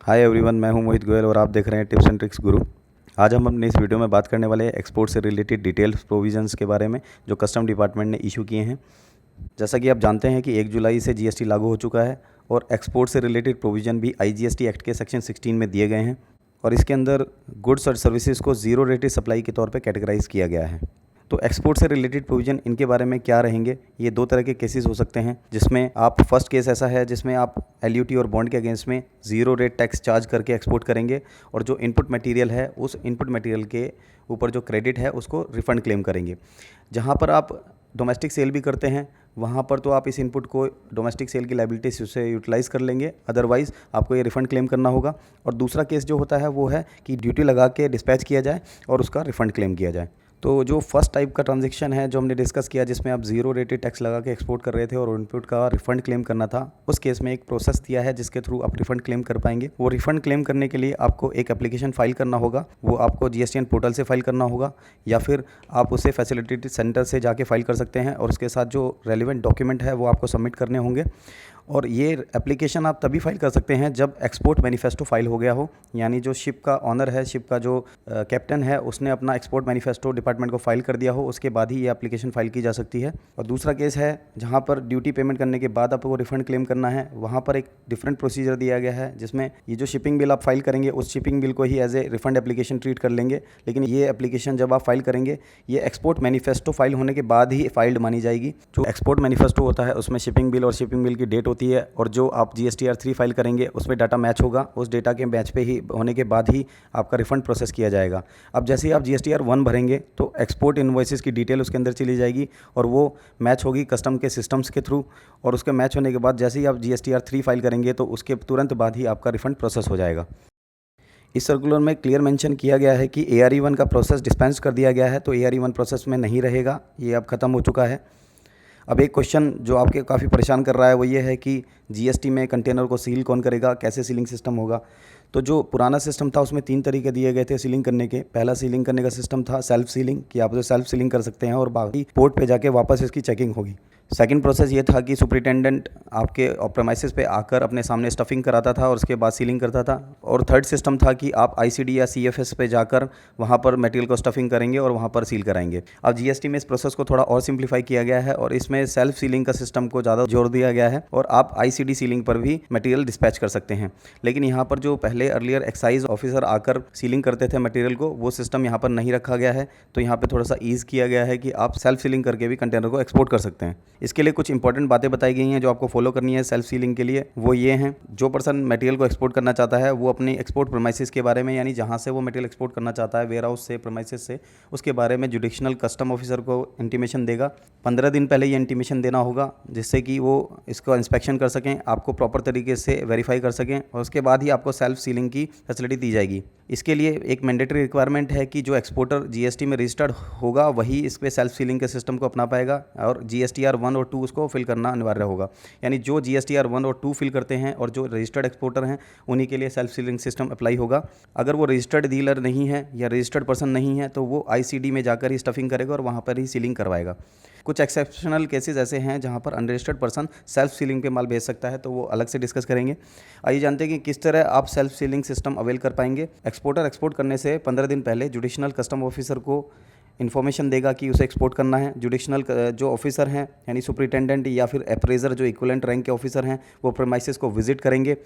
Hi everyone, मैं हूं मोहित गोयल और आप देख रहे हैं टिप्स एंड ट्रिक्स गुरु। आज हम अपने इस वीडियो में बात करने वाले हैं एक्सपोर्ट से रिलेटेड डिटेल्स प्रोविजंस के बारे में जो कस्टम डिपार्टमेंट ने इशू किए हैं। जैसा कि आप जानते हैं कि 1 जुलाई से जीएसटी लागू हो चुका है और एक्सपोर्ट से रिलेटेड प्रोविज़न भी आईजीएसटी एक्ट के सेक्शन 16 में दिए गए हैं और इसके अंदर गुड्स और सर्विसेज को ज़ीरो रेटेड सप्लाई के तौर पर कैटेगराइज किया गया है। तो एक्सपोर्ट से रिलेटेड प्रोविज़न इनके बारे में क्या रहेंगे, ये 2 तरह के केसेस हो सकते हैं, जिसमें आप फर्स्ट केस ऐसा है जिसमें आप एलयूटी और बॉन्ड के अगेंस्ट में ज़ीरो रेट टैक्स चार्ज करके एक्सपोर्ट करेंगे और जो इनपुट मटेरियल है उस इनपुट मटेरियल के ऊपर जो क्रेडिट है उसको रिफ़ंड क्लेम करेंगे। जहाँ पर आप डोमेस्टिक सेल भी करते हैं वहाँ पर तो आप इस इनपुट को डोमेस्टिक सेल की लायबिलिटी से यूटिलाइज़ कर लेंगे, अदरवाइज़ आपको ये रिफ़ंड क्लेम करना होगा। और दूसरा केस जो होता है वो है कि ड्यूटी लगा के डिस्पैच किया जाए और उसका रिफ़ंड क्लेम किया जाए। तो जो फर्स्ट टाइप का ट्रांजैक्शन है जो हमने डिस्कस किया, जिसमें आप ज़ीरो रेटेड टैक्स लगा के एक्सपोर्ट कर रहे थे और इनपुट का रिफंड क्लेम करना था, उस केस में एक प्रोसेस दिया है जिसके थ्रू आप रिफंड क्लेम कर पाएंगे। वो रिफंड क्लेम करने के लिए आपको एक एप्लीकेशन फाइल करना होगा, वो आपको जीएसटीएन पोर्टल से फाइल करना होगा या फिर आप उसे फैसिलिटी सेंटर से जाके फाइल कर सकते हैं और उसके साथ जो रेलिवेंट डॉक्यूमेंट है वो आपको सबमिट करने होंगे। और ये एप्लीकेशन आप तभी फाइल कर सकते हैं जब एक्सपोर्ट मैनिफेस्टो फाइल हो गया हो, यानी जो शिप का ऑनर है, शिप का जो कैप्टन है, उसने अपना एक्सपोर्ट मैनिफेस्टो डिपार्टमेंट को फाइल कर दिया हो, उसके बाद ही ये एप्लीकेशन फाइल की जा सकती है। और दूसरा केस है जहाँ पर ड्यूटी पेमेंट करने के बाद आपको रिफंड क्लेम करना है, वहाँ पर एक डिफरेंट प्रोसीजर दिया गया है जिसमें ये जो शिपिंग बिल आप फाइल करेंगे उस शिपिंग बिल को ही as a refund application treat कर लेंगे, लेकिन ये एप्लीकेशन जब आप फाइल करेंगे ये एक्सपोर्ट मैनिफेस्टो फाइल होने के बाद ही फाइल्ड मानी जाएगी। जो एक्सपोर्ट मैनिफेस्टो होता है उसमें शिपिंग बिल और शिपिंग बिल की डेट होती है और जो आप जीएसटीआर 3 फाइल करेंगे उसमें डाटा मैच होगा, उस डेटा के मैच पे ही होने के बाद ही आपका रिफंड प्रोसेस किया जाएगा। अब जैसे ही आप जीएसटीआर 1 भरेंगे तो एक्सपोर्ट इनवॉइसेस की डिटेल उसके अंदर चली जाएगी और वो मैच होगी कस्टम के सिस्टम्स के थ्रू, और उसके मैच होने के बाद जैसे ही आप जीएसटीआर 3 फाइल करेंगे तो उसके तुरंत बाद ही आपका रिफंड प्रोसेस हो जाएगा। इस सर्कुलर में क्लियर मेंशन किया गया है कि ARE1 का प्रोसेस डिस्पेंस कर दिया गया है, तो ARE1 प्रोसेस में नहीं रहेगा, ये अब ख़त्म हो चुका है। अब एक क्वेश्चन जो आपके काफ़ी परेशान कर रहा है वो ये है कि जीएसटी में कंटेनर को सील कौन करेगा, कैसे सीलिंग सिस्टम होगा। तो जो पुराना सिस्टम था उसमें 3 तरीके दिए गए थे सीलिंग करने के। पहला सीलिंग करने का सिस्टम था सेल्फ सीलिंग, कि आप जो सेल्फ सीलिंग कर सकते हैं और बाकी पोर्ट पे जाके वापस इसकी चेकिंग होगी। सेकंड प्रोसेस ये था कि सुपरिटेंडेंट आपके प्रेमाइसेस पे आकर अपने सामने स्टफिंग कराता था और उसके बाद सीलिंग करता था। और थर्ड सिस्टम था कि आप आईसीडी या सीएफएस पे जाकर वहाँ पर मटेरियल को स्टफिंग करेंगे और वहाँ पर सील कराएंगे। अब जीएसटी में इस प्रोसेस को थोड़ा और सिंप्लीफाई किया गया है और इसमें सेल्फ सीलिंग का सिस्टम को ज़्यादा जोर दिया गया है और आप आईसीडी सीलिंग पर भी मटेरियल डिस्पैच कर सकते हैं। लेकिन यहाँ पर जो पहले अर्लियर एक्साइज ऑफिसर आकर सीलिंग करते थे मटेरियल को, वो सिस्टम यहाँ पर नहीं रखा गया है, तो यहाँ पर थोड़ा सा ईज़ किया गया है कि आप सेल्फ सीलिंग करके भी कंटेनर को एक्सपोर्ट कर सकते हैं। इसके लिए कुछ इंपॉर्टेंट बातें बताई गई हैं जो आपको फॉलो करनी है सेल्फ सीलिंग के लिए। वो ये हैं, जो पर्सन मटेरियल को एक्सपोर्ट करना चाहता है वो अपनी एक्सपोर्ट प्रेमाइसेस के बारे में, यानी जहाँ से वो मटेरियल एक्सपोर्ट करना चाहता है, वेयर हाउस से, प्रेमाइसेस से, उसके बारे में जुडिशनल कस्टम ऑफिसर को इंटीमेशन देगा। 15 दिन पहले ये इंटीमेशन देना होगा जिससे कि वो इसको इंस्पेक्शन कर सकें, आपको प्रॉपर तरीके से वेरीफाई कर सकें और उसके बाद ही आपको सेल्फ सीलिंग की फैसिलिटी दी जाएगी। इसके लिए एक मैंडेटरी रिक्वायरमेंट है कि जो एक्सपोर्टर जीएसटी में रजिस्टर्ड होगा वही इस पे सेल्फ सीलिंग के सिस्टम को अपना पाएगा और जीएसटीआर 1 और 2 उसको फिल करना अनिवार्य होगा। यानी जो जीएसटीआर 1 और 2 फिल करते हैं और जो रजिस्टर्ड एक्सपोर्टर हैं उन्हीं के लिए सेल्फ सीलिंग सिस्टम अप्लाई होगा। अगर वो रजिस्टर्ड डीलर नहीं है या रजिस्टर्ड पर्सन नहीं है तो वो आईसीडी में जाकर ही स्टफिंग करेगा और वहाँ पर ही सीलिंग करवाएगा। कुछ एक्सेप्शनल केसेस ऐसे हैं जहाँ पर अनरजिस्टर्ड पर्सन सेल्फ सीलिंग पे माल भेज सकता है, तो वो अलग से डिस्कस करेंगे। आइए जानते हैं कि किस तरह आप सेल्फ सीलिंग सिस्टम अवेल कर पाएंगे। एक्सपोर्टर एक्सपोर्ट करने से 15 दिन पहले जुडिशनल कस्टम ऑफिसर को इन्फॉर्मेशन देगा कि उसे एक्सपोर्ट करना है। जुडिशनल जो ऑफिसर हैं यानी सुपरिटेंडेंट या फिर अप्रेजर जो इक्विवेलेंट रैंक के ऑफिसर हैं वो प्रेमाइसेस को विजिट करेंगे।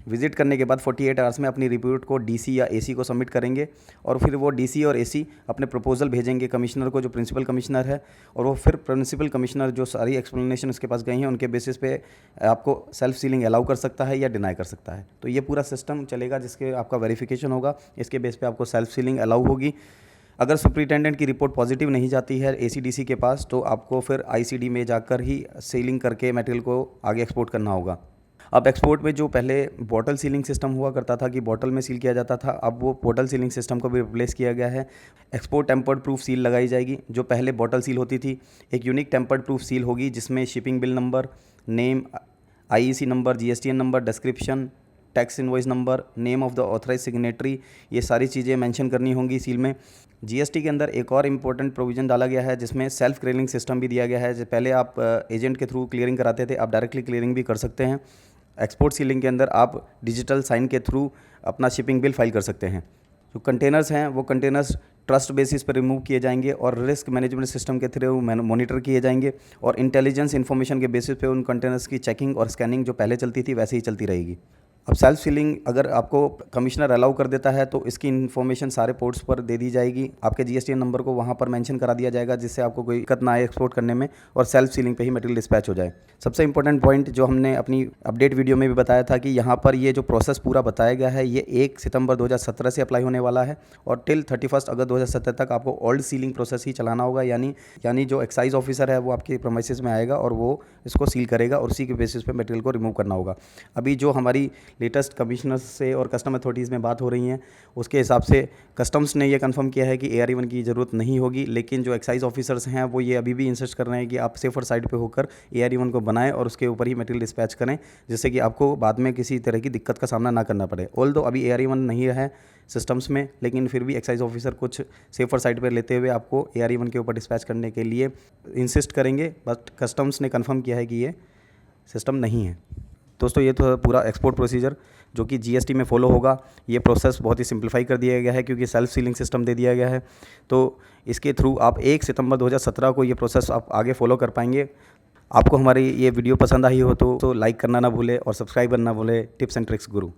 विजिट करने के बाद 48 आवर्स में अपनी रिपोर्ट को डीसी या एसी को सबमिट करेंगे और फिर वो डीसी और एसी अपने प्रपोजल भेजेंगे कमिश्नर को, जो प्रिंसिपल कमिश्नर है, और वो फिर प्रिंसिपल कमिश्नर जो सारी एक्सप्लेनेशन उसके पास गई हैं उनके बेसिस पे आपको सेल्फ सीलिंग अलाउ कर सकता है या डिनाई कर सकता है। तो ये पूरा सिस्टम चलेगा जिसके आपका वेरिफिकेशन होगा, इसके बेस पे आपको सेल्फ सीलिंग अलाउ होगी। अगर सुपरिटेंडेंट की रिपोर्ट पॉजिटिव नहीं जाती है एसीडीसी के पास तो आपको फिर आईसीडी में जाकर ही सीलिंग करके मटेरियल को आगे एक्सपोर्ट करना होगा। अब एक्सपोर्ट में जो पहले बॉटल सीलिंग सिस्टम हुआ करता था कि बॉटल में सील किया जाता था, अब वो बॉटल सीलिंग सिस्टम को भी रिप्लेस किया गया है। एक्सपोर्ट टेम्पर्ड प्रूफ सील लगाई जाएगी। जो पहले बॉटल सील होती थी, एक यूनिक टेम्पर्ड प्रूफ सील होगी जिसमें shipping bill number, name, IEC number, GSTN number, description, tax invoice number, name of the authorise signatory, ये सारी चीज़ें मेंशन करनी होंगी सील में। जीएसटी के अंदर एक और इम्पोर्टेंट प्रोविज़न डाला गया है जिसमें सेल्फ क्लियरिंग सिस्टम भी दिया गया है। पहले आप एजेंट के थ्रू क्लियरिंग कराते थे, आप डायरेक्टली क्लियरिंग भी कर सकते हैं। एक्सपोर्ट सीलिंग के अंदर आप डिजिटल साइन के थ्रू अपना शिपिंग बिल फाइल कर सकते हैं। जो कंटेनर्स हैं वो कंटेनर्स ट्रस्ट बेसिस पर रिमूव किए जाएंगे और रिस्क मैनेजमेंट सिस्टम के थ्रू मॉनिटर किए जाएंगे और इंटेलिजेंस इन्फॉर्मेशन के बेसिस पे उन कंटेनर्स की चेकिंग और स्कैनिंग जो पहले चलती थी वैसे ही चलती रहेगी। अब सेल्फ सीलिंग अगर आपको कमिश्नर अलाउ कर देता है तो इसकी इन्फॉर्मेशन सारे पोर्ट्स पर दे दी जाएगी। आपके जीएसटीएन नंबर को वहाँ पर मेंशन करा दिया जाएगा जिससे आपको कोई दिक्कत ना आए एक्सपोर्ट करने में और सेल्फ सीलिंग पे ही मटेरियल डिस्पैच हो जाए। सबसे इंपॉर्टेंट पॉइंट जो हमने अपनी अपडेट वीडियो में भी बताया था कि यहाँ पर ये जो प्रोसेस पूरा बताया गया है ये 1 सितंबर 2017 से अप्लाई होने वाला है और टिल 31 अगस्त 2017 तक आपको ओल्ड सीलिंग प्रोसेस ही चलाना होगा। यानी जो एक्साइज ऑफिसर है वो आपके प्रेमाइसेस में आएगा और वो इसको सील करेगा और उसी के बेसिस पे मटेरियल को रिमूव करना होगा। अभी जो हमारी लेटेस्ट कमिश्नर से और कस्टम अथॉरिटीज़ में बात हो रही हैं उसके हिसाब से कस्टम्स ने ये कंफर्म किया है कि ARE1 की ज़रूरत नहीं होगी, लेकिन जो एक्साइज ऑफिसर्स हैं वो ये अभी भी इंसिस्ट कर रहे हैं कि आप सेफर साइड पे होकर ARE1 को बनाएं और उसके ऊपर ही मटेरियल डिस्पैच करें जिससे कि आपको बाद में किसी तरह की दिक्कत का सामना ना करना पड़े। ऑल्दो अभी ARE1 नहीं है सिस्टम्स में, लेकिन फिर भी एक्साइज ऑफिसर कुछ सेफर साइड पर लेते हुए आपको ARE1 के ऊपर डिस्पैच करने के लिए इंसिस्ट करेंगे, बट कस्टम्स ने कन्फर्म किया है कि ये सिस्टम नहीं है। दोस्तों ये तो पूरा एक्सपोर्ट प्रोसीजर जो कि GST में फॉलो होगा। ये प्रोसेस बहुत ही सिंप्लीफाई कर दिया गया है क्योंकि सेल्फ सीलिंग सिस्टम दे दिया गया है, तो इसके थ्रू आप 1 सितंबर 2017 को ये प्रोसेस आप आगे फॉलो कर पाएंगे। आपको हमारी ये वीडियो पसंद आई हो तो लाइक करना ना भूलें और सब्सक्राइब करना ना भूलें। Tips and tricks Guru.